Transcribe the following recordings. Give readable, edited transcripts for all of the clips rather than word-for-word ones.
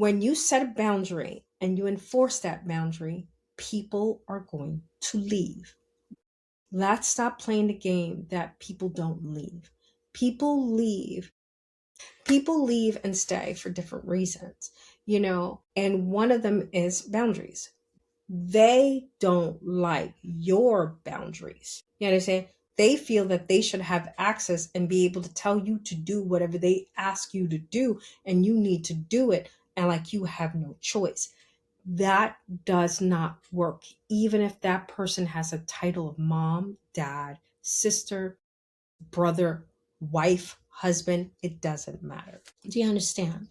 When you set a boundary and you enforce that boundary, people are going to leave. Let's stop playing the game that people don't leave. People leave. People leave and stay for different reasons, and one of them is boundaries. They don't like your boundaries. You understand? They feel that they should have access and be able to tell you to do whatever they ask you to do, and you need to do it, and like you have no choice. That does not work, even if that person has a title of mom, dad, sister, brother, wife, husband. It doesn't matter. Do you understand?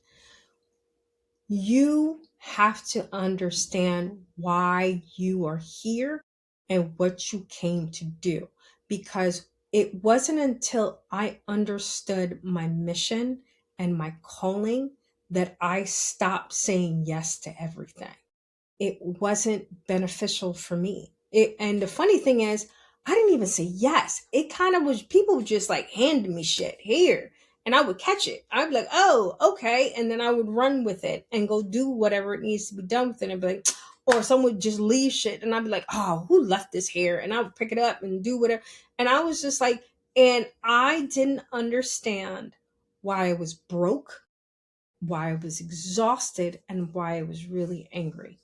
You have to understand why you are here and what you came to do. Because it wasn't until I understood my mission and my calling that I stopped saying yes to everything. It wasn't beneficial for me. And the funny thing is, I didn't even say yes. It kind of was, people were just like handing me shit here, and I would catch it. I'd be like, oh, okay. And then I would run with it and go do whatever it needs to be done with it. And be like, or someone would just leave shit. And I'd be like, oh, who left this here? And I would pick it up and do whatever. And I was just like, and I didn't understand why I was broke, why I was exhausted, and why I was really angry.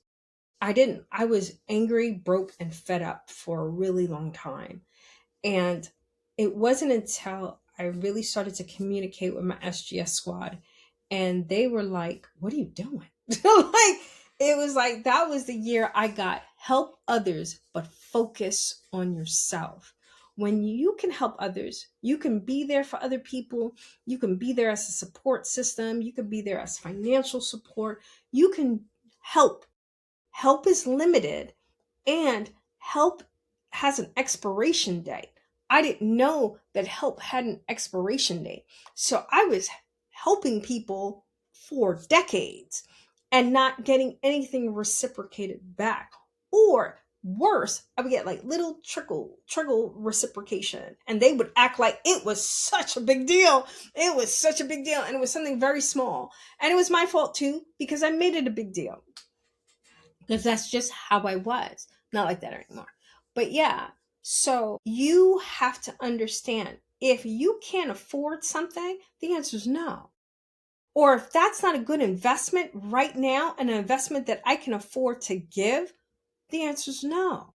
I didn't. I was angry, broke, and fed up for a really long time. And it wasn't until I really started to communicate with my SGS squad, and they were like, what are you doing? Like, it was like that was the year I got help others, but focus on yourself. When you can help others, you can be there for other people. You can be there as a support system. You can be there as financial support. You can help. Help is limited, and help has an expiration date. I didn't know that help had an expiration date. So I was helping people for decades and not getting anything reciprocated back. Or worse, I would get like little trickle reciprocation, and they would act like it was such a big deal. It was such a big deal, and it was something very small. And it was my fault too, because I made it a big deal, because that's just how I was. Not like that anymore. But yeah, so you have to understand, if you can't afford something, the answer is no. Or if that's not a good investment right now, an investment that I can afford to give, the answer is no.